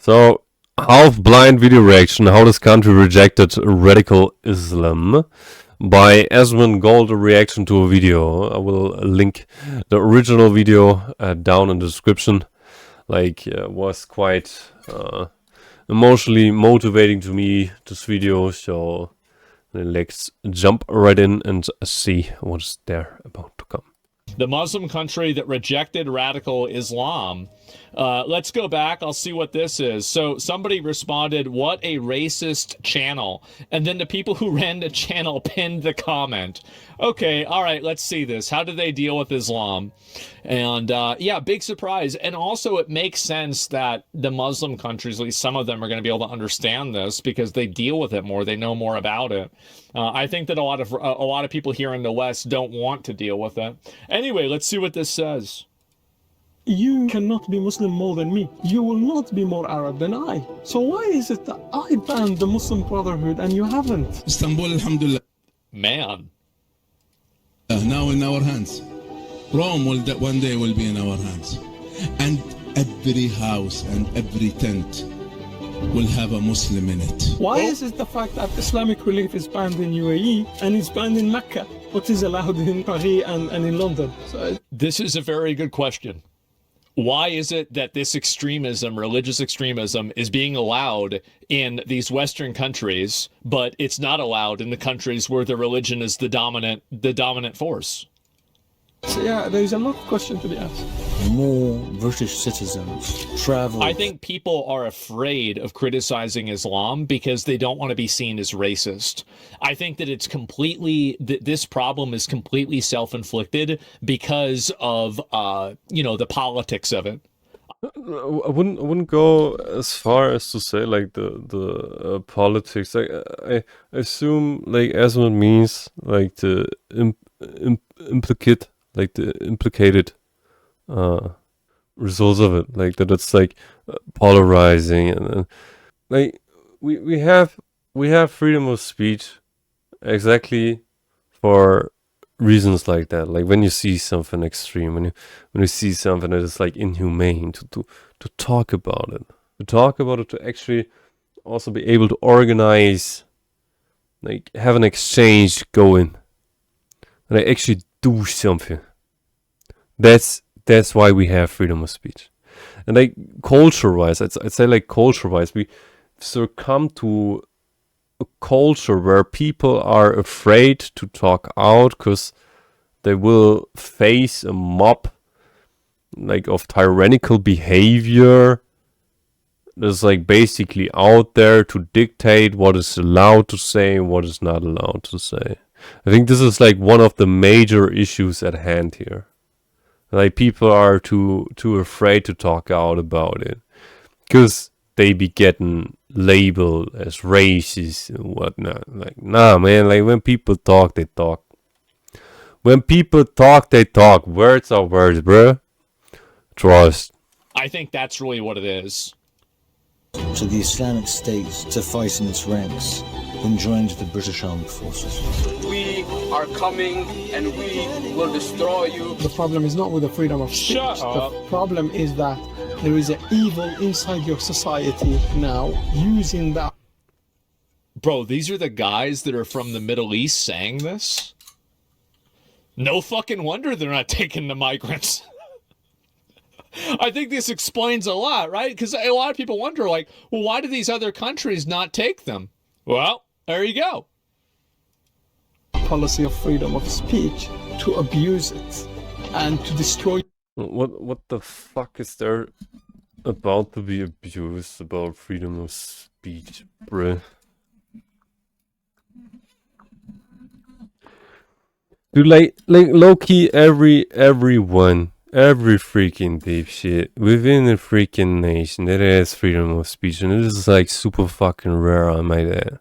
So, half-blind video reaction, how this country rejected radical Islam by Asmongold, a reaction to a video. I will link the original video down in the description. Was quite emotionally motivating to me, this video, so let's jump right in and see what's there about to come. The Muslim country that rejected radical Islam. Let's go back. I'll see what this is. So somebody responded, "What a racist channel." And then the people who ran the channel pinned the comment. Okay, all right, let's see this. How do they deal with Islam? And yeah, big surprise. And also it makes sense that the Muslim countries, at least some of them, are going to be able to understand this because they deal with it more. They know more about it. I think that a lot of people here in the West don't want to deal with it. Anyway, let's see what this says. You cannot be Muslim more than me. You will not be more Arab than I. So why is it that I banned the Muslim Brotherhood and you haven't? Istanbul, alhamdulillah. Man. Now in our hands. Rome one day will be in our hands. And every house and every tent will have a Muslim in it. Why is it the fact that Islamic relief is banned in UAE and it's banned in Mecca, but is allowed in Paris and in London? So this is a very good question. Why is it that this extremism, religious extremism, is being allowed in these Western countries, but it's not allowed in the countries where the religion is the dominant force? So yeah, there is a lot of questions to be asked. More British citizens travel. I think people are afraid of criticizing Islam because they don't want to be seen as racist. I think that it's completely, this problem is completely self-inflicted because of, the politics of it. I wouldn't go as far as to say like the politics. I assume like Asmond means like the implicated results of it, like that it's like polarizing, and like we have freedom of speech exactly for reasons like that. Like when you see something extreme, when you see something that is like inhumane, to talk about it, to actually also be able to organize, like have an exchange going, and actually do something. That's why we have freedom of speech. And like culture-wise, I'd say like culture-wise, we succumb to a culture where people are afraid to talk out because they will face a mob like of tyrannical behavior that's like basically out there to dictate what is allowed to say and what is not allowed to say. I think this is like one of the major issues at hand here. Like people are too afraid to talk out about it because they be getting labeled as racist and whatnot. Like, nah, man, like when people talk, they talk. When people talk, they talk. Words are words, bruh. Trust. I think that's really what it is. To the Islamic State to fight in its ranks and joined the British Armed Forces. We are coming and we will destroy you. The problem is not with the freedom of speech. Shut up. The problem is that there is an evil inside your society now using that. Bro, these are the guys that are from the Middle East saying this? No fucking wonder they're not taking the migrants. I think this explains a lot, right? Because a lot of people wonder, like, well, why do these other countries not take them? Well, there you go. Policy of freedom of speech to abuse it and to destroy. What the fuck is there about to be abused about freedom of speech, bruh? Dude, like low-key everyone, every freaking dipshit within a freaking nation that has freedom of speech, and it is like super fucking rare, I might add.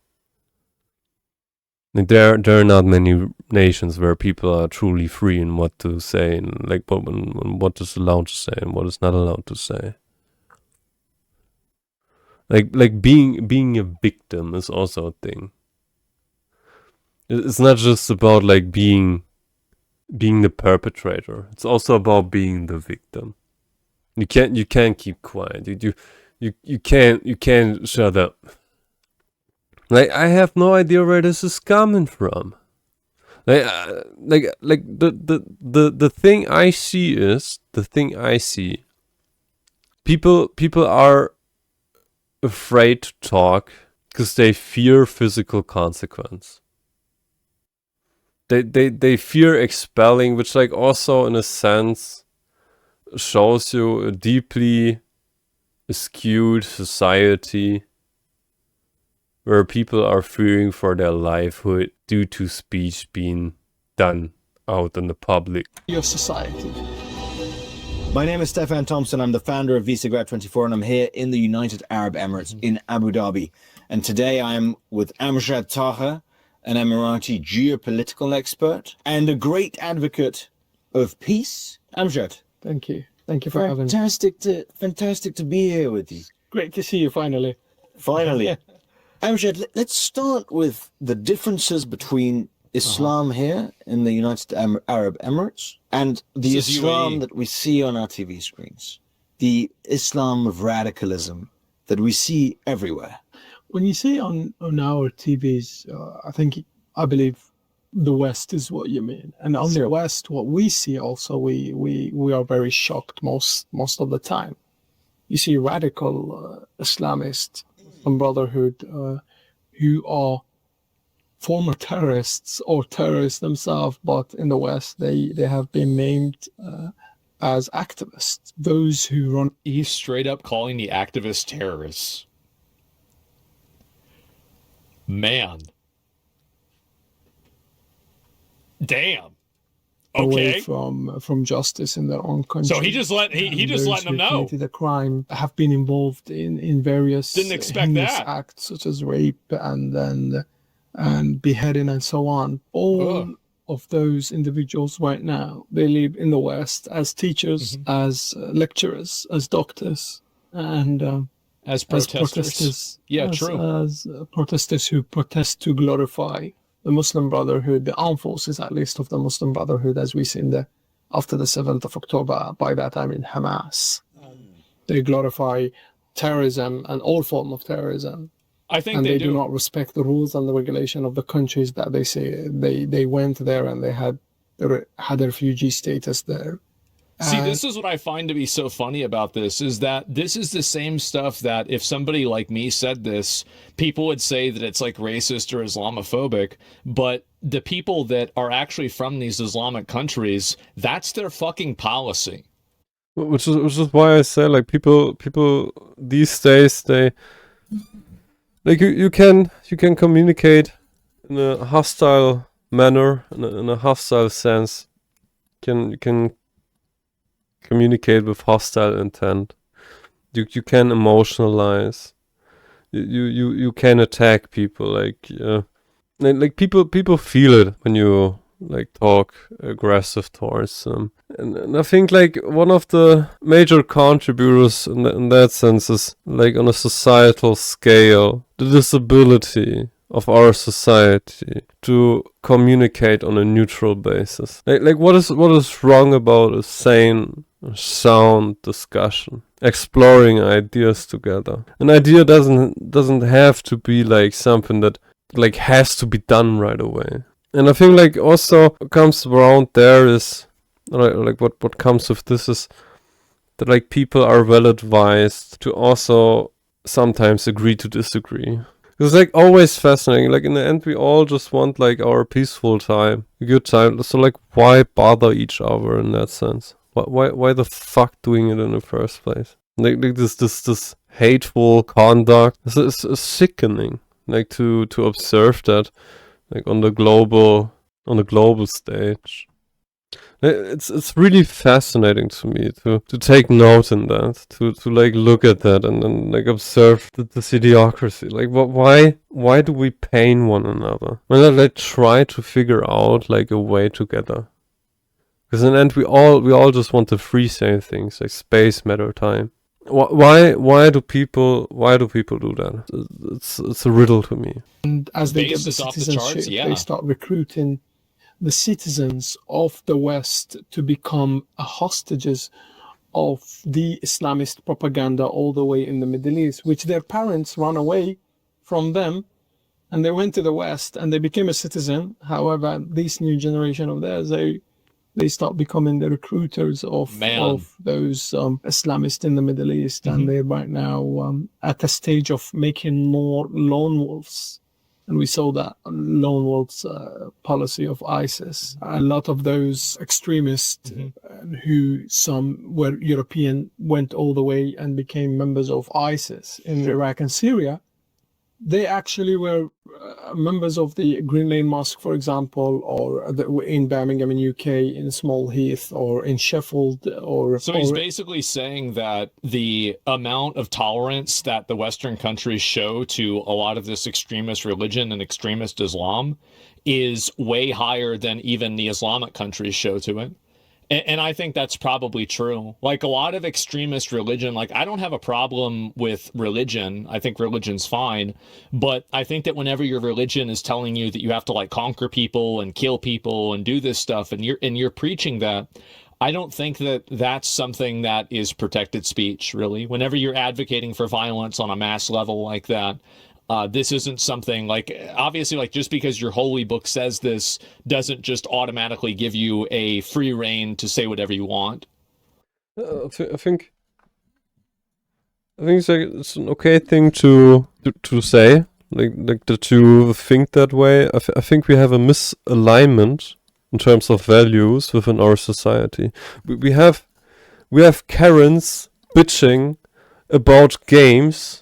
Like there are not many nations where people are truly free in what to say and like what is allowed to say and what is not allowed to say. Like being a victim is also a thing. It's not just about like being the perpetrator. It's also about being the victim. You can't keep quiet. you can't shut up. Like, I have no idea where this is coming from. Like the thing I see. People are afraid to talk because they fear physical consequence. They fear expelling, which like also in a sense shows you a deeply skewed society where people are fearing for their livelihood due to speech being done out in the public. Your society. My name is Stefan Thompson. I'm the founder of Visagrad24, and I'm here in the United Arab Emirates in Abu Dhabi. And today I'm with Amjad Taha, an Emirati geopolitical expert and a great advocate of peace. Amjad. Thank you. Thank you for having me. Fantastic to be here with you. Great to see you finally. Finally. Amjad, let's start with the differences between Islam here in the United Arab Emirates and the Islam UAE. that we see on our TV screens. The Islam of radicalism that we see everywhere. When you see on our TVs, I believe the West is what you mean. And on the West, what we see also, we are very shocked most of the time. You see radical Islamists from Brotherhood who are former terrorists or terrorists themselves, but in the West, they have been named as activists. Those who run... He's straight up calling the activists terrorists. Man. Damn. away Okay. from justice in their own country. So he just letting them know. Committed a crime have been involved in various Didn't expect heinous that. acts such as rape and beheading and so on. All Ugh. of those individuals right now, they live in the West as teachers, as lecturers, as doctors, and As as protesters. protesters. Yeah, as, true. As protesters who protest to glorify the Muslim Brotherhood, the armed forces at least of the Muslim Brotherhood, as we see after the 7th of October, by that I mean Hamas. They glorify terrorism and all form of terrorism. I think And they do not respect the rules and the regulation of the countries that they say they went there and they had refugee status there. See, this is what I find to be so funny about this, is that this is the same stuff that if somebody like me said this, people would say that it's like racist or Islamophobic, but the people that are actually from these Islamic countries, that's their fucking policy. Which is why I say, like, people these days, they like you can communicate in a hostile manner, in a hostile sense. You can communicate with hostile intent. You can emotionalize. You can attack people. Like people feel it when you like talk aggressive towards them. And I think like one of the major contributors in that sense is like on a societal scale, the disability of our society to communicate on a neutral basis. Like what is wrong about a sane, sound discussion, exploring ideas together? An idea doesn't have to be like something that like has to be done right away. And I think like also what comes around there is like what comes with this is that like people are well advised to also sometimes agree to disagree. It's like always fascinating. Like in the end, we all just want like our peaceful time, a good time. So like, why bother each other in that sense? Why the fuck doing it in the first place? Like this hateful conduct is sickening. Like to observe that, like on the global stage. It's really fascinating to me to take note in that, to like look at that and then like observe the idiocracy. Like why do we pain one another? When I try to figure out like a way together. Because in the end we all just want the free same things, like space, matter, time. Why do people do that? It's a riddle to me. And as they get the Basis off the charts, citizenship, yeah. they start recruiting the citizens of the West to become hostages of the Islamist propaganda all the way in the Middle East, which their parents ran away from them and they went to the West and they became a citizen. However, this new generation of theirs, they start becoming the recruiters of those Islamists in the Middle East, and they're right now at a stage of making more lone wolves. And we saw that lone wolves policy of ISIS. A lot of those extremists who some were European went all the way and became members of ISIS in Iraq and Syria. They actually were members of the Green Lane Mosque, for example, or in Birmingham in UK, in Small Heath, or in Sheffield. So he's basically saying that the amount of tolerance that the Western countries show to a lot of this extremist religion and extremist Islam is way higher than even the Islamic countries show to it. And I think that's probably true. Like a lot of extremist religion, like I don't have a problem with religion. I think religion's fine. But I think that whenever your religion is telling you that you have to like conquer people and kill people and do this stuff, and you're preaching that, I don't think that that's something that is protected speech, really. Whenever you're advocating for violence on a mass level like that, this isn't something like, obviously, like just because your holy book says this doesn't just automatically give you a free reign to say whatever you want. I think it's an okay thing to say, like that you think that way. I think we have a misalignment in terms of values within our society. We have Karens bitching about games,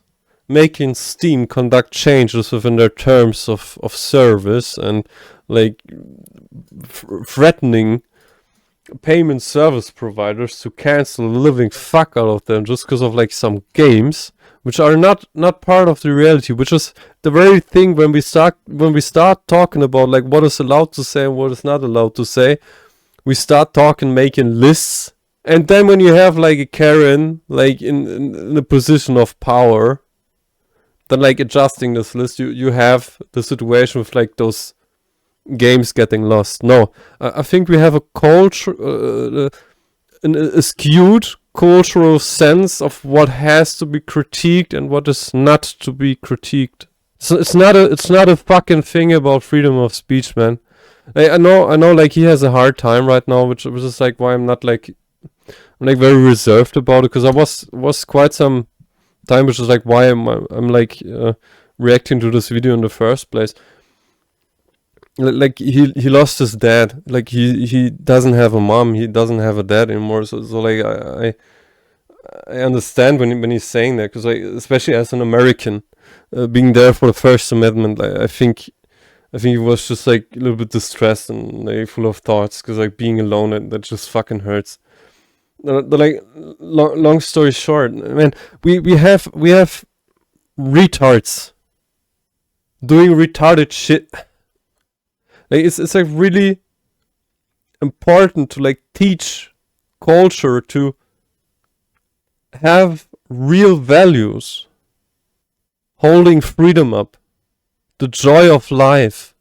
making Steam conduct changes within their terms of service, and like threatening payment service providers to cancel the living fuck out of them just because of like some games which are not part of the reality, which is the very thing when we start talking about like what is allowed to say and what is not allowed to say. We start making lists, and then when you have like a Karen like in a position of power, then like adjusting this list, you have the situation with like those games getting lost. No, I think we have a culture, a skewed cultural sense of what has to be critiqued and what is not to be critiqued. So it's not a fucking thing about freedom of speech, man. I know, like he has a hard time right now, which is like why I'm very reserved about it, because I was quite some time, which is like why I'm reacting to this video in the first place. Like he lost his dad. Like he doesn't have a mom. He doesn't have a dad anymore. So like I understand when he's saying that, because like especially as an American, being there for the First Amendment, I think he was just like a little bit distressed and like, full of thoughts, because like being alone, that just fucking hurts. Like long story short, man, we have retards doing retarded shit. Like it's like really important to like teach culture to have real values, holding freedom up, the joy of life.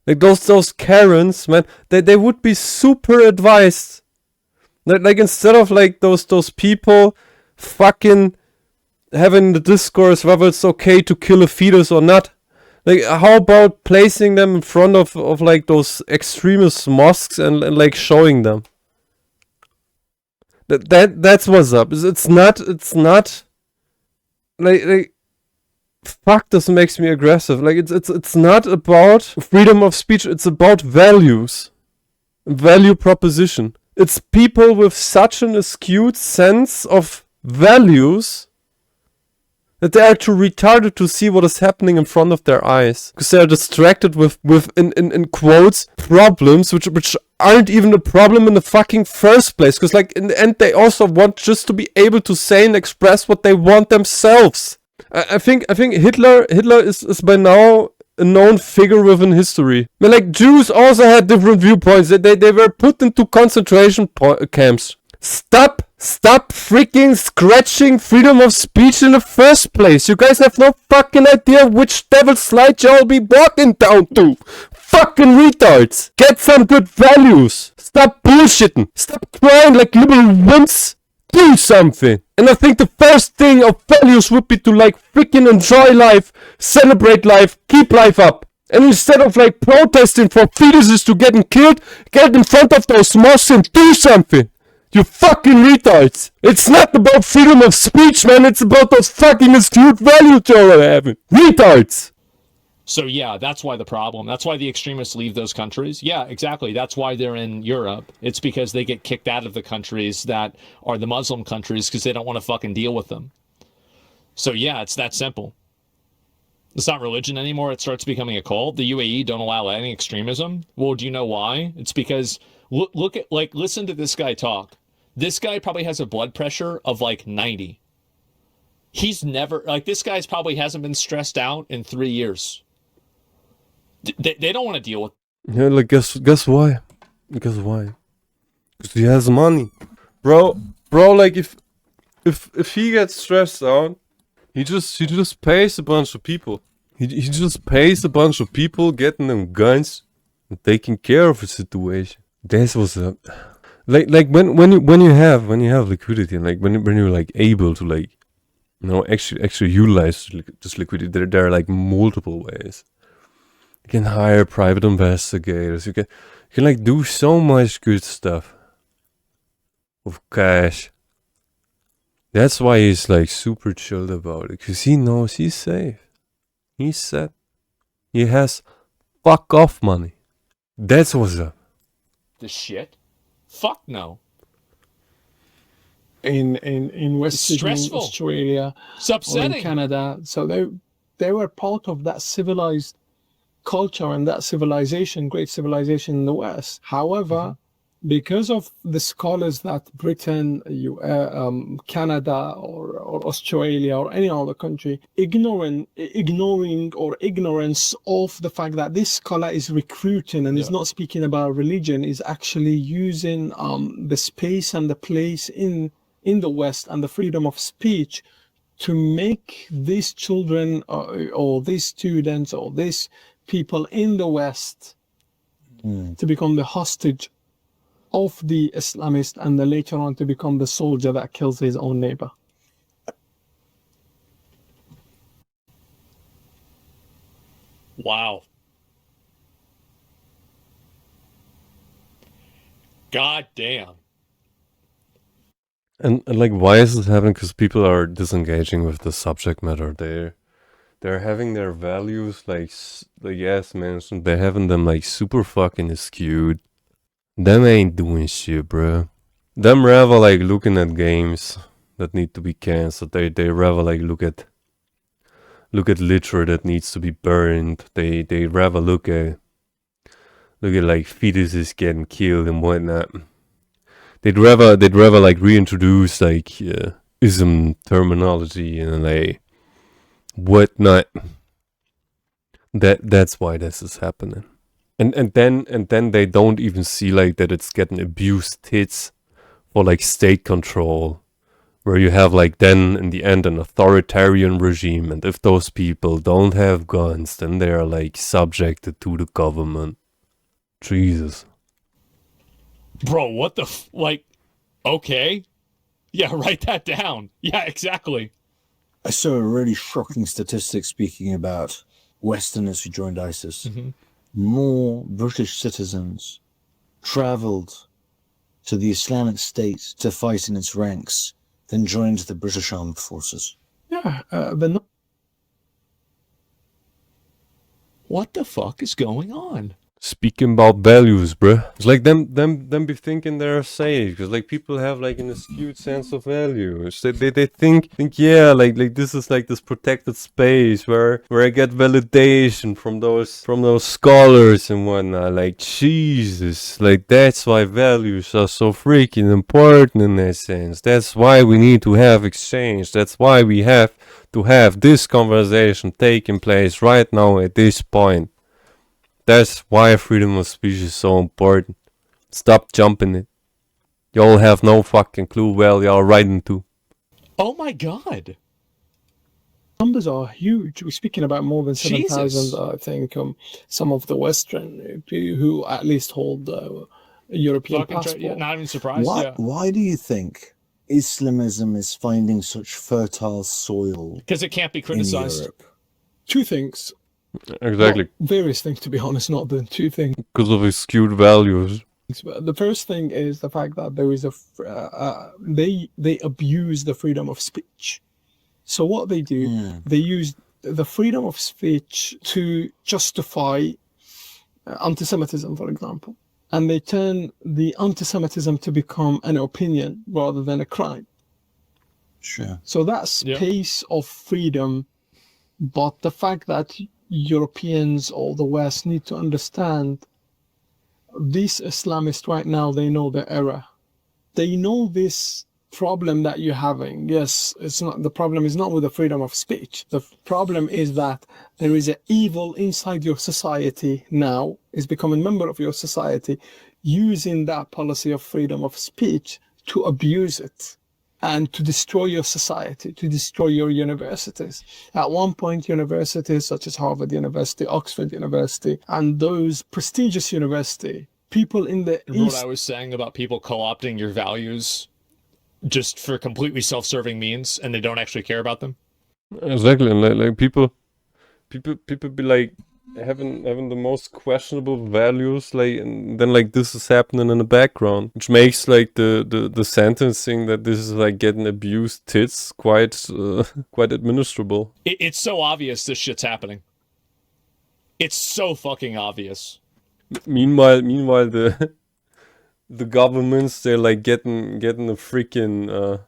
Like those Karens, man, they would be super advised. Like instead of like those people fucking having the discourse whether it's okay to kill a fetus or not. Like how about placing them in front of like those extremist mosques and like showing them. That's what's up. It's not like fuck, this makes me aggressive. Like it's not about freedom of speech, it's about values. Value proposition. It's people with such an skewed sense of values that they are too retarded to see what is happening in front of their eyes. Because they are distracted with in quotes, problems which aren't even a problem in the fucking first place. Because like in the end they also want just to be able to say and express what they want themselves. I think Hitler is by now a known figure within history. But like Jews also had different viewpoints. They were put into concentration camps. Stop freaking scratching freedom of speech in the first place. You guys have no fucking idea which devil's slide y'all be walking down to. Fucking retards. Get some good values. Stop bullshitting. Stop crying like little wimps do something. And I think the first thing of values would be to like freaking enjoy life, celebrate life, keep life up. And instead of like protesting for fetuses to getting killed, get in front of those mosques and do something. You fucking retards. It's not about freedom of speech, man. It's about those fucking skewed values you're having. Retards. So yeah, that's why the problem. That's why the extremists leave those countries. Yeah, exactly. That's why they're in Europe. It's because they get kicked out of the countries that are the Muslim countries because they don't want to fucking deal with them. So yeah, it's that simple. It's not religion anymore. It starts becoming a cult. The UAE don't allow any extremism. Well, do you know why? It's because look at, like, listen to this guy talk. This guy probably has a blood pressure of like 90. He's never, like, this guy's probably hasn't been stressed out in 3 years. They don't want to deal with. Yeah, like guess why? Guess why? Because he has money, bro. Like if he gets stressed out, he just pays a bunch of people. He just pays a bunch of people, getting them guns, and taking care of the situation. That's what's up. Like when you have liquidity, and like when you're like able to like, you know, actually utilize this liquidity, there are like multiple ways. You can hire private investigators. You can like do so much good stuff with cash. That's why he's like super chilled about it, because he knows he's safe. He's set. He has fuck off money. That's what's up. The shit? Fuck no. In West Sydney, Australia, it's upsetting. Or in Canada, so they were part of that civilized culture and that civilization, great civilization in the West. However, because of the scholars that Britain, Canada, or Australia, or any other country, ignoring or ignorance of the fact that this scholar is recruiting and is not speaking about religion, is actually using the space and the place in the West and the freedom of speech to make these children or these students or these people in the West to become the hostage of the Islamist, and then later on to become the soldier that kills his own neighbor. Wow. God damn. And like, why is this happening? Because people are disengaging with the subject matter. They're having their values, like Yas mentioned, they're having them like super fucking skewed. Them ain't doing shit, bro. Them rather like looking at games that need to be cancelled. They rather like look at literature that needs to be burned. They rather look at like fetuses getting killed and whatnot. They'd rather like reintroduce like ism terminology and like whatnot. That's why this is happening. And then they don't even see like that it's getting abused hits for like state control, where you have like then in the end an authoritarian regime, and if those people don't have guns, then they are like subjected to the government. Jesus. Bro, what the like, okay. Yeah, write that down. Yeah, exactly. I saw a really shocking statistic speaking about Westerners who joined ISIS. More British citizens traveled to the Islamic State to fight in its ranks than joined the British Armed Forces. Yeah, what the fuck is going on? Speaking about values, bruh. It's like them be thinking they're safe, because like people have like an skewed sense of values. They think yeah, like this is like this protected space where I get validation from those scholars and whatnot. Like Jesus, like that's why values are so freaking important in that sense. That's why we need to have exchange. That's why we have to have this conversation taking place right now at this point. That's why freedom of speech is so important. Stop jumping it. Y'all have no fucking clue where y'all riding to. Oh my god. Numbers are huge. We're speaking about more than 7,000, I think. Some of the Western who at least hold European passport. Yeah, not even surprised. Why do you think Islamism is finding such fertile soil Because it can't be in criticized. Europe? Two things. Exactly. Well, various things, to be honest, not the two things. Because of his skewed values. The first thing is the fact that there is they abuse the freedom of speech. So what they do, they use the freedom of speech to justify anti-Semitism, for example, and they turn the anti-Semitism to become an opinion rather than a crime. Sure. So that space of freedom, but the fact that Europeans or the West need to understand these Islamists right now, they know the error. They know this problem that you're having. Yes, it's not, the problem is not with the freedom of speech. The problem is that there is an evil inside your society now, is becoming a member of your society, using that policy of freedom of speech to abuse it and to destroy your society, to destroy your universities. At one point, universities such as Harvard University, Oxford University, and those prestigious universities, people in the Remember East... what I was saying about people co-opting your values just for completely self-serving means, and they don't actually care about them? Exactly, and like people be like having the most questionable values, like, and then like this is happening in the background, which makes like the sentencing that this is like getting abused tits quite administrable. It's so obvious this shit's happening. It's so fucking obvious. Meanwhile, the governments, they're like getting a freaking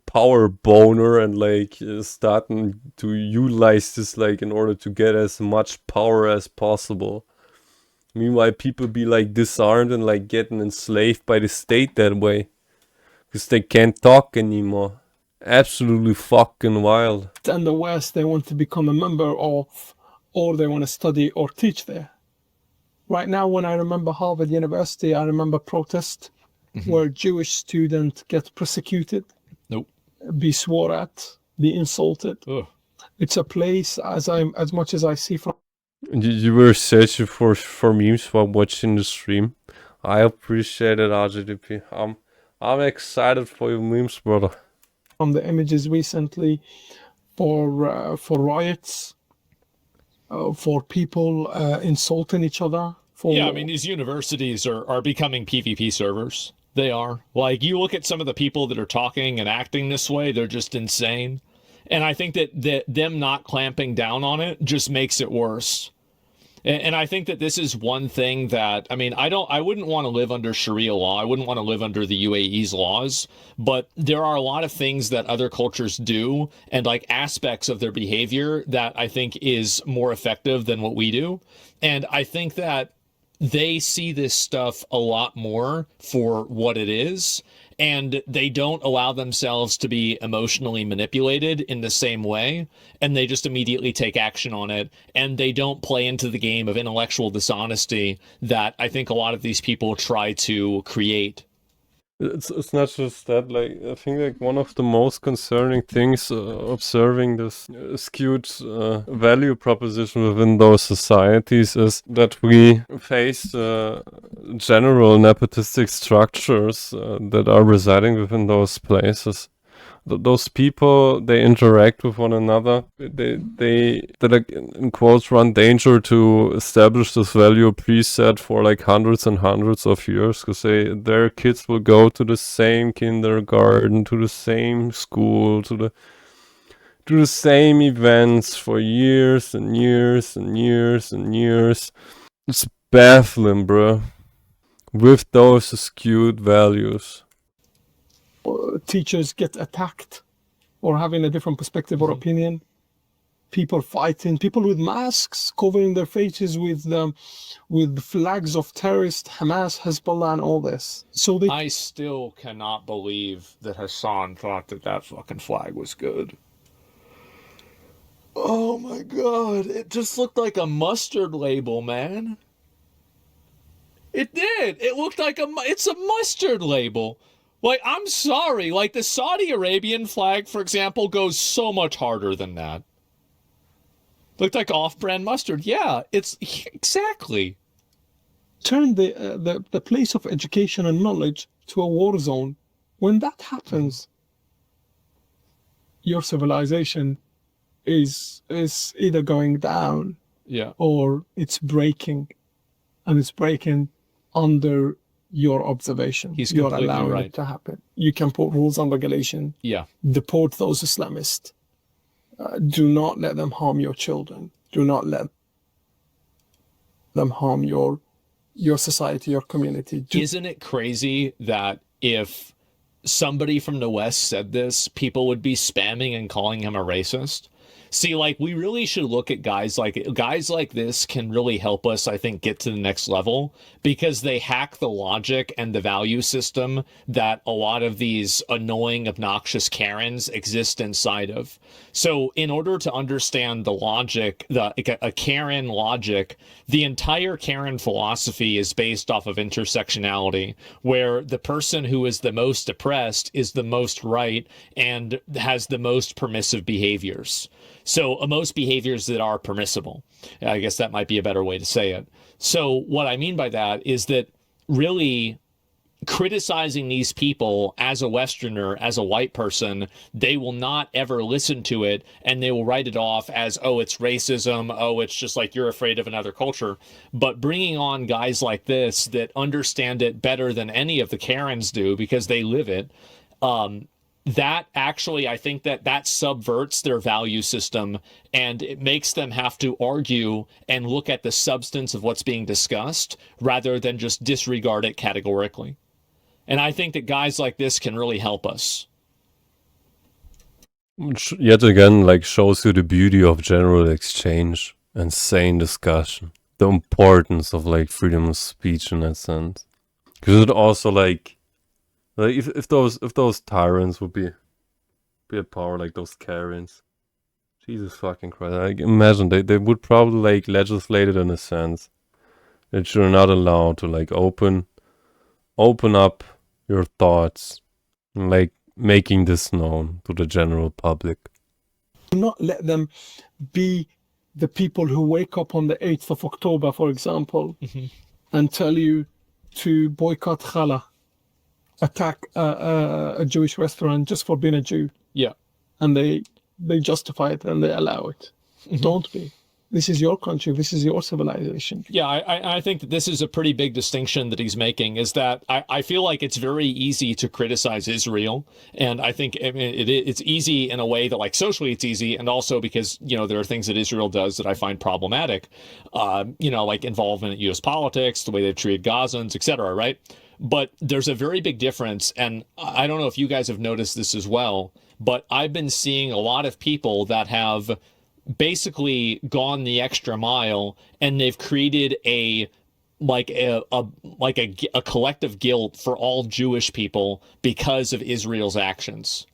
power boner and like starting to utilize this like in order to get as much power as possible. Meanwhile, people be like disarmed and like getting enslaved by the state that way because they can't talk anymore. Absolutely fucking wild. and the West, they want to become a member of, or they want to study or teach there. Right now, when I remember Harvard University, I remember protests where Jewish students get persecuted, Nope. be swore at, be insulted. Ugh. It's a place, as much as I see from... You were searching for memes while watching the stream. I appreciate it, RGDP. I'm excited for your memes, brother. From the images recently for riots, for people insulting each other. Yeah, I mean, these universities are becoming PvP servers. They are. Like, you look at some of the people that are talking and acting this way, they're just insane. And I think that them not clamping down on it just makes it worse. And I think that this is one thing that, I mean, I wouldn't want to live under Sharia law. I wouldn't want to live under the UAE's laws, but there are a lot of things that other cultures do and like aspects of their behavior that I think is more effective than what we do. And I think that they see this stuff a lot more for what it is, and they don't allow themselves to be emotionally manipulated in the same way, and they just immediately take action on it, and they don't play into the game of intellectual dishonesty that I think a lot of these people try to create. It's not just that, like, I think like one of the most concerning things observing this skewed value proposition within those societies is that we face general nepotistic structures that are residing within those places. Those people, they interact with one another. They like, in quotes, run danger to establish this value preset for like hundreds and hundreds of years, because their kids will go to the same kindergarten, to the same school, to the same events for years and years and years and years. It's baffling, bro. With those skewed values. Teachers get attacked or having a different perspective or opinion. People fighting, people with masks covering their faces with flags of terrorists, Hamas, Hezbollah, and all this. So I still cannot believe that Hassan thought that fucking flag was good. Oh my god, it just looked like a mustard label, man. It did. It looked like it's a mustard label. Like, I'm sorry, like the Saudi Arabian flag, for example, goes so much harder than that. Looked like off-brand mustard. Yeah, it's exactly. Turn the place of education and knowledge to a war zone. When that happens, your civilization is either going down Yeah. or it's breaking, and it's breaking under your observation. He's You're completely allowing right. it to happen. You can put rules and regulation, Yeah. deport those Islamists. Do not let them harm your children. Do not let them harm your society, your community. Isn't it crazy that if somebody from the West said this, people would be spamming and calling him a racist? See, like, we really should look at guys like this can really help us, I think, get to the next level, because they hack the logic and the value system that a lot of these annoying, obnoxious Karens exist inside of. So in order to understand the logic, a Karen logic, the entire Karen philosophy is based off of intersectionality, where the person who is the most oppressed is the most right and has the most permissive behaviors. So most behaviors that are permissible. I guess that might be a better way to say it. So what I mean by that is that really criticizing these people as a Westerner, as a white person, they will not ever listen to it, and they will write it off as, oh, it's racism, oh, it's just like you're afraid of another culture. But bringing on guys like this that understand it better than any of the Karens do because they live it, that actually, I think that subverts their value system, and it makes them have to argue and look at the substance of what's being discussed rather than just disregard it categorically. And I think that guys like this can really help us. Which yet again, like, shows you the beauty of general exchange and sane discussion. The importance of, like, freedom of speech in that sense. Because it also, like if those tyrants would be at power, like those Karens, Jesus fucking Christ! Like, imagine they would probably, like, legislate it in a sense that you're not allowed to, like, open up your thoughts, and, like, making this known to the general public. Do not let them be the people who wake up on the 8th of October, for example, and tell you to boycott challah, attack a Jewish restaurant just for being a Jew. Yeah. And they justify it and they allow it. Don't be. This is your country. This is your civilization. Yeah, I think that this is a pretty big distinction that he's making, is that I feel like it's very easy to criticize Israel. And I think it's easy in a way that, like, socially it's easy. And also because, there are things that Israel does that I find problematic, like involvement in U.S. politics, the way they've treated Gazans, etc., right? But there's a very big difference. And I don't know if you guys have noticed this as well, but I've been seeing a lot of people that have basically gone the extra mile, and they've created a collective guilt for all Jewish people because of Israel's actions.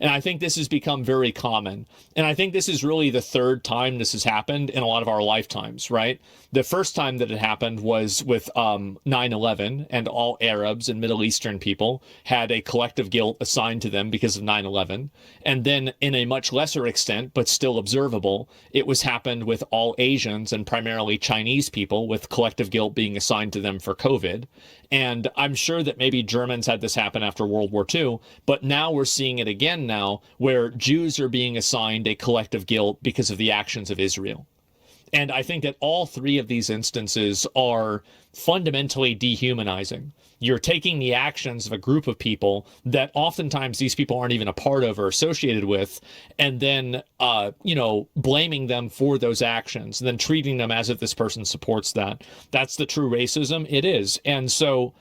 And I think this has become very common. And I think this is really the third time this has happened in a lot of our lifetimes, right? The first time that it happened was with 9/11, and all Arabs and Middle Eastern people had a collective guilt assigned to them because of 9/11. And then in a much lesser extent, but still observable, it was happened with all Asians and primarily Chinese people, with collective guilt being assigned to them for COVID. And I'm sure that maybe Germans had this happen after World War II, but now we're seeing it again now, where Jews are being assigned a collective guilt because of the actions of Israel. And I think that all three of these instances are fundamentally dehumanizing. You're taking the actions of a group of people that oftentimes these people aren't even a part of or associated with, and then, blaming them for those actions, and then treating them as if this person supports that. That's the true racism. It is. And so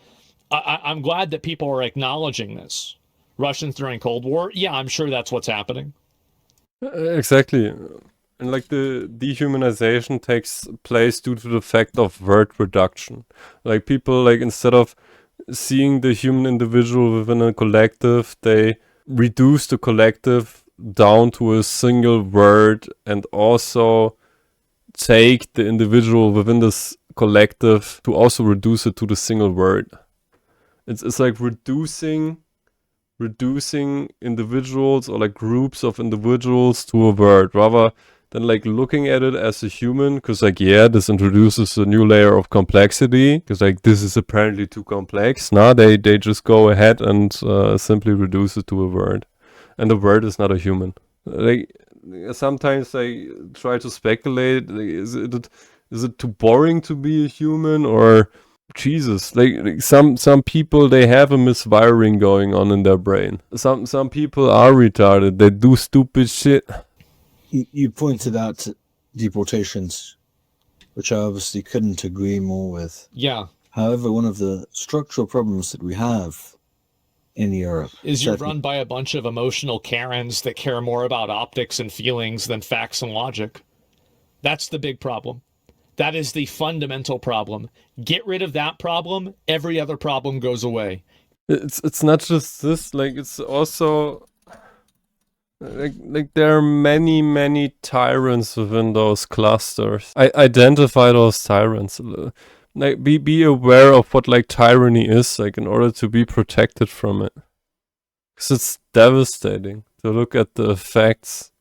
I'm glad that people are acknowledging this. Russians during Cold War, yeah, I'm sure that's what's happening. Exactly. And, like, the dehumanization takes place due to the fact of word reduction. Like, people, like, instead of seeing the human individual within a collective, they reduce the collective down to a single word, and also take the individual within this collective to also reduce it to the single word. It's like reducing individuals, or like groups of individuals, to a word, rather than, like, looking at it as a human, because, like, yeah, this introduces a new layer of complexity, because, like, this is apparently too complex. Now they just go ahead and simply reduce it to a word, and the word is not a human. Like sometimes I try to speculate, like, is it too boring to be a human, or Jesus, like some people, they have a miswiring going on in their brain. Some people are retarded, they do stupid shit. You pointed out deportations, which I obviously couldn't agree more with. Yeah. However, one of the structural problems that we have in Europe is you're run by a bunch of emotional Karens that care more about optics and feelings than facts and logic. That's the big problem. That is the fundamental problem. Get rid of that problem, every other problem goes away. It's not just this, like it's also like there are many tyrants within those clusters. I identify those tyrants. Like be aware of what like tyranny is, like in order to be protected from it. Because it's devastating to look at the effects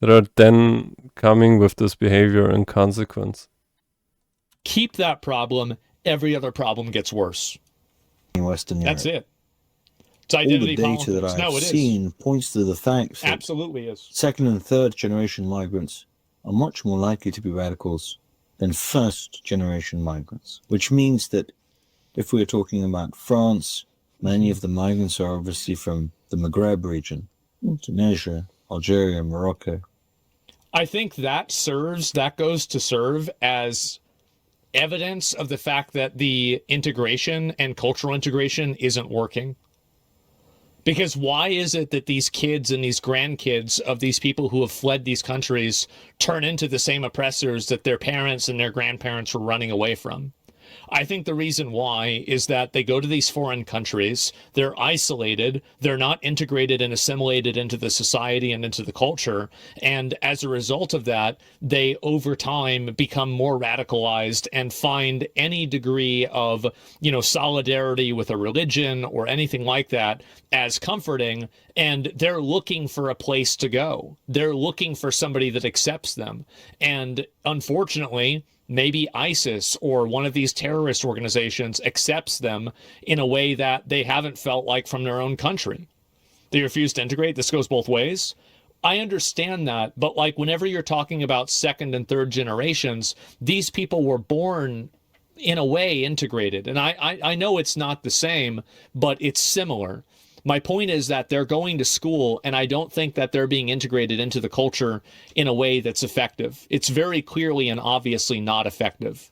that are then coming with this behavior and consequence. Keep that problem, every other problem gets worse. in Western Europe. That's it. It's identity All the data politics. that I've No, it seen is. points to the fact that Absolutely is. second and third generation migrants are much more likely to be radicals than first generation migrants, which means that if we're talking about France, many of the migrants are obviously from the Maghreb region, Tunisia, Algeria, Morocco. I think that goes to serve as evidence of the fact that the integration and cultural integration isn't working. Because why is it that these kids and these grandkids of these people who have fled these countries turn into the same oppressors that their parents and their grandparents were running away from? I think the reason why is that they go to these foreign countries, they're isolated, they're not integrated and assimilated into the society and into the culture, and as a result of that, they over time become more radicalized and find any degree of, solidarity with a religion or anything like that as comforting, and they're looking for a place to go. They're looking for somebody that accepts them. And unfortunately, maybe ISIS or one of these terrorist organizations accepts them in a way that they haven't felt like from their own country. They refuse to integrate. This goes both ways. I understand that, but like whenever you're talking about second and third generations, these people were born in a way integrated. And I know it's not the same, but it's similar. My point is that they're going to school, and I don't think that they're being integrated into the culture in a way that's effective. It's very clearly and obviously not effective.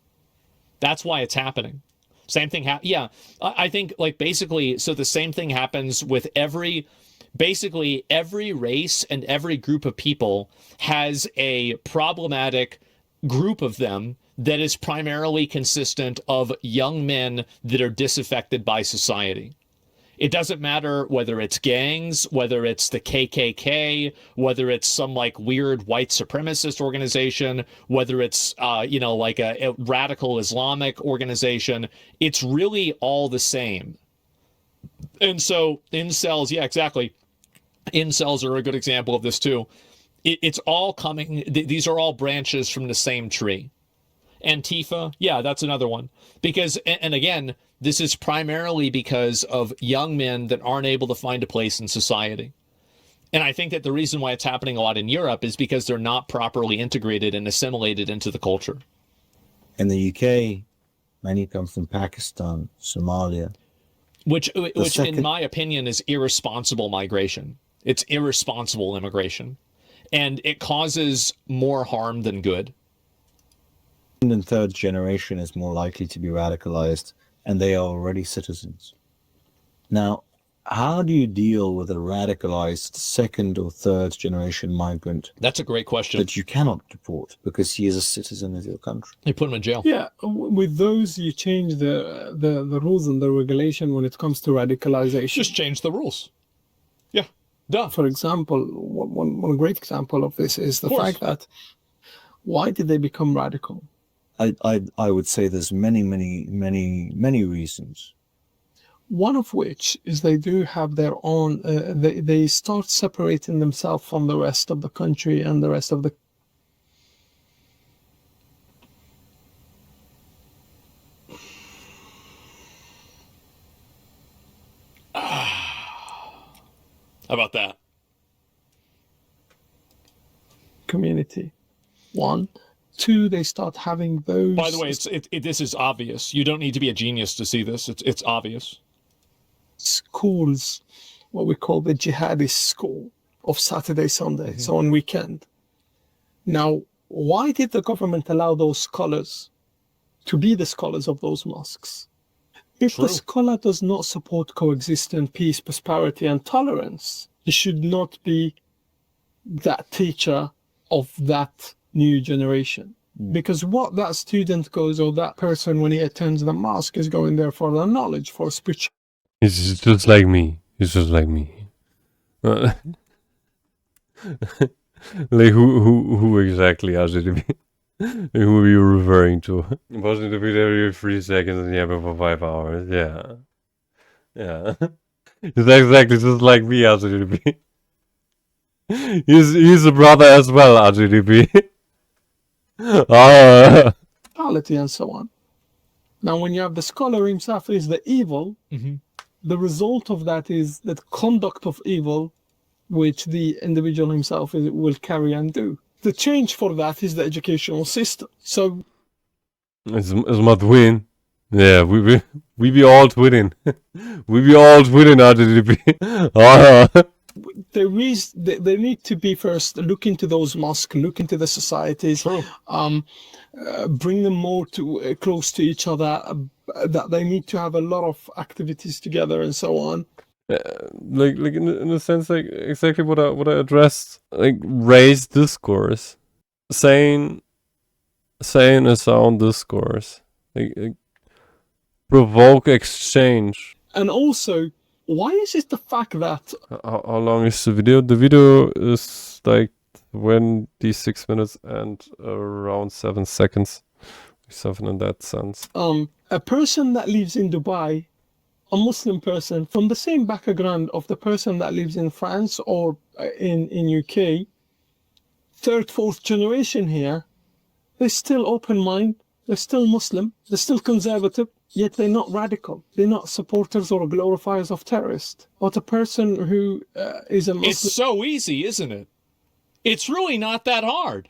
That's why it's happening. Same thing. I think like basically, so the same thing happens with basically every race and every group of people has a problematic group of them that is primarily consistent of young men that are disaffected by society. It doesn't matter whether it's gangs, whether it's the KKK, whether it's some like weird white supremacist organization, whether it's, like a radical Islamic organization. It's really all the same. And so incels, yeah, exactly. Incels are a good example of this too. It's all coming. These are all branches from the same tree. Antifa, yeah, that's another one. Because, and again, this is primarily because of young men that aren't able to find a place in society. And I think that the reason why it's happening a lot in Europe is because they're not properly integrated and assimilated into the culture. In the UK, many come from Pakistan, Somalia. Which in my opinion, is irresponsible migration. It's irresponsible immigration. And it causes more harm than good. Second and third generation is more likely to be radicalized, and they are already citizens. Now, how do you deal with a radicalized second or third generation migrant? That's a great question. That you cannot deport because he is a citizen of your country. You put him in jail. Yeah, with those you change the rules and the regulation when it comes to radicalization. Just change the rules. Yeah, duh. For example, one great example of this is the fact that why did they become radical? I would say there's many reasons. One of which is they do have their own, they start separating themselves from the rest of the country and the rest of the... How about that? community. One. Two, they start having those... By the way, this is obvious. You don't need to be a genius to see this. It's obvious. Schools, what we call the jihadist school of Saturday, Sunday, so on weekend. Now, why did the government allow those scholars to be the scholars of those mosques? If the scholar does not support coexistence, peace, prosperity, and tolerance, he should not be that teacher of that new generation. Because what that student goes, or that person when he attends the mosque, is going there for the knowledge, for spiritual. He's just like me. He's just like me. Like who exactly, RGDB? Who are you referring to? Watching the video every 3 seconds and yapping for 5 hours. Yeah. Yeah. He's exactly just like me, RGDB. He's a brother as well, RGDB. And so on. Now, when you have the scholar himself is the evil, the result of that is that conduct of evil, which the individual himself will carry and do. The change for that is the educational system. So, it's my twin. Yeah, we be all twinning. We be all twinning, RGDB. They need to be first look into those mosques, look into the societies, bring them more to close to each other. That they need to have a lot of activities together and so on. Like in a sense, like exactly what I addressed, like raise discourse, saying a sound discourse, like provoke exchange. And also, why is it the fact that... How long is the video? The video is like 26 minutes and around 7 seconds. Something in that sense. A person that lives in Dubai, a Muslim person, from the same background of the person that lives in France or in UK, third, fourth generation here, they're still open mind, they're still Muslim, they're still conservative, yet they're not radical. They're not supporters or glorifiers of terrorists. But a person who is a Muslim... It's so easy, isn't it? It's really not that hard.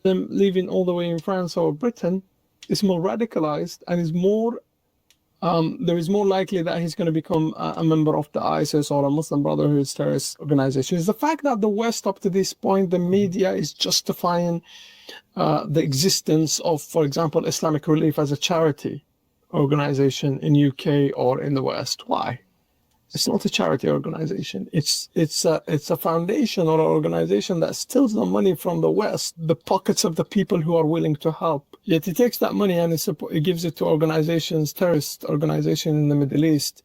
Them living all the way in France or Britain is more radicalized and is more... there is more likely that he's going to become a member of the ISIS or a Muslim Brotherhood terrorist organization. Is the fact that the West, up to this point, the media is justifying the existence of, for example, Islamic Relief as a charity organization in UK or in the West. Why? It's not a charity organization. It's a foundation or an organization that steals the money from the West, the pockets of the people who are willing to help. Yet it takes that money and it gives it to organizations, terrorist organizations in the Middle East.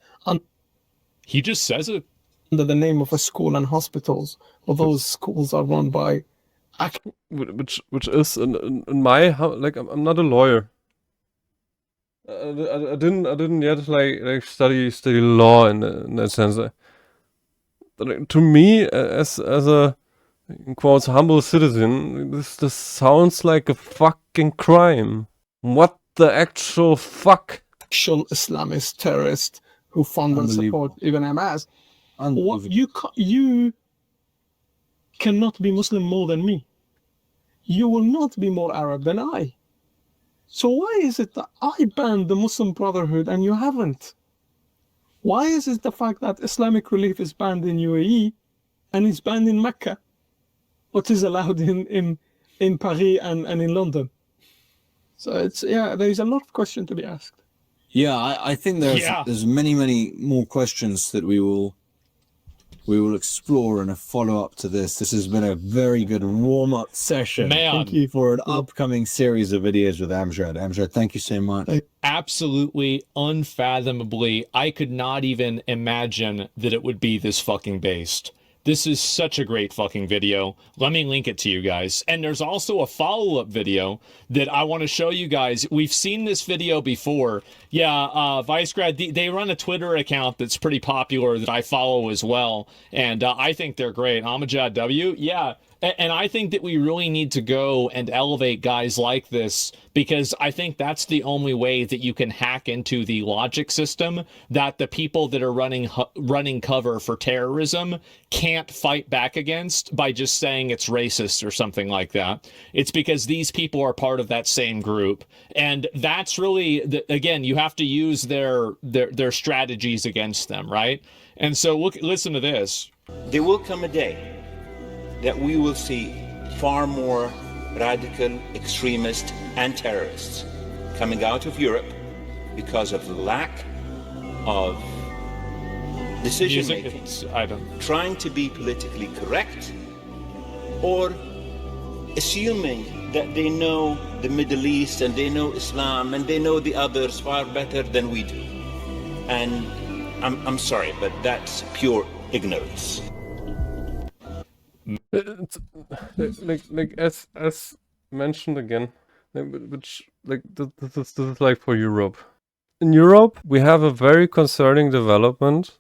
He just says it. Under the name of a school and hospitals. Well, those schools are run by... Which is, in my... Like, I'm not a lawyer. I didn't yet like study law in that sense. To me, as a in quotes humble citizen, this sounds like a fucking crime. What the actual fuck? Actual Islamist terrorists who fund and support even Hamas. What you cannot be Muslim more than me. You will not be more Arab than I. So why is it that I banned the Muslim Brotherhood and you haven't? Why is it the fact that Islamic Relief is banned in UAE and it's banned in Mecca, but is allowed in Paris and in London? So it's, yeah, there's a lot of questions to be asked. Yeah, I think there's many more questions that we will explore in a follow-up to this. This has been a very good warm-up session. Thank you for an upcoming series of videos with Amjad. Amjad, thank you so much. Absolutely, unfathomably, I could not even imagine that it would be this fucking based. This is such a great fucking video. Let me link it to you guys. And there's also a follow-up video that I want to show you guys. We've seen this video before. Yeah, ViceGrad, they run a Twitter account that's pretty popular that I follow as well. And I think they're great. Amjad W, yeah, And I think that we really need to go and elevate guys like this, because I think that's the only way that you can hack into the logic system that the people that are running cover for terrorism can't fight back against by just saying it's racist or something like that. It's because these people are part of that same group. And that's really, again, you have to use their strategies against them, right? And so listen to this. There will come a day that we will see far more radical extremists and terrorists coming out of Europe because of the lack of decision making, trying to be politically correct, or assuming that they know the Middle East and they know Islam and they know the others far better than we do. And I'm sorry, but that's pure ignorance. It's, like as mentioned again, which this is like for Europe. In Europe, we have a very concerning development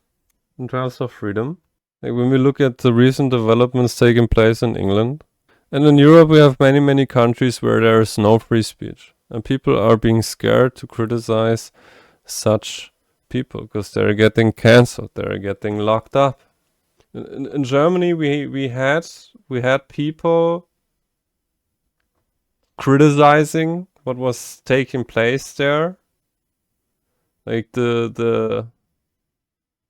in terms of freedom. Like when we look at the recent developments taking place in England, and in Europe we have many countries where there is no free speech, and people are being scared to criticize such people because they're getting cancelled, they're getting locked up. In Germany, we had people criticizing what was taking place there. Like the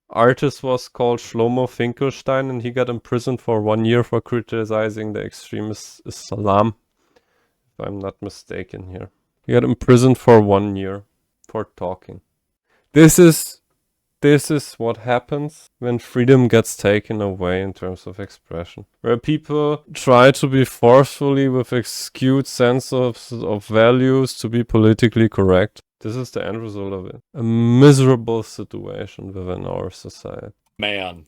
artist was called Shlomo Finkelstein, and he got imprisoned for 1 year for criticizing the extremist Islam, if I'm not mistaken here. He got imprisoned for 1 year for talking. This is what happens when freedom gets taken away in terms of expression. Where people try to be forcefully with a skewed sense of values to be politically correct. This is the end result of it. A miserable situation within our society. Man.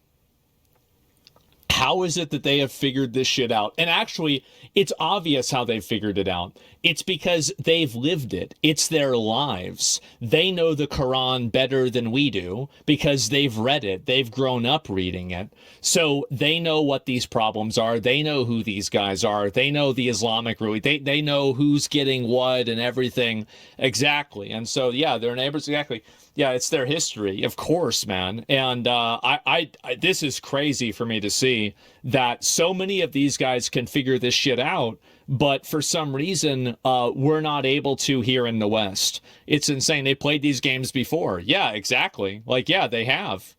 How is it that they have figured this shit out? And actually, it's obvious how they've figured it out. It's because they've lived it. It's their lives. They know the Quran better than we do because they've read it. They've grown up reading it. So they know what these problems are. They know who these guys are. They know the Islamic rule. They know who's getting what and everything. Exactly. And so, yeah, their neighbors, exactly. Yeah, it's their history, of course, man. And I this is crazy for me to see that so many of these guys can figure this shit out, but for some reason, we're not able to here in the West. It's insane. They played these games before. Yeah, exactly. Like, yeah, they have.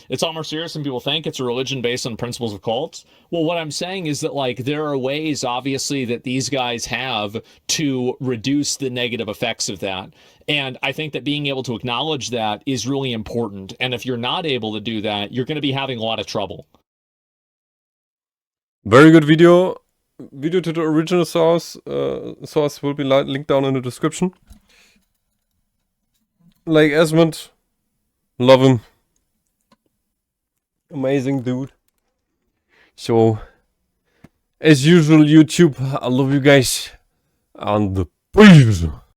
It's all more serious than people think. It's a religion based on principles of cults. Well, what I'm saying is that, like, there are ways, obviously, that these guys have to reduce the negative effects of that. And I think that being able to acknowledge that is really important. And if you're not able to do that, you're going to be having a lot of trouble. Very good video. Video to the original source. Source will be linked down in the description. Like Asmond, love him. Amazing dude. So, as usual, YouTube, I love you guys. And peace.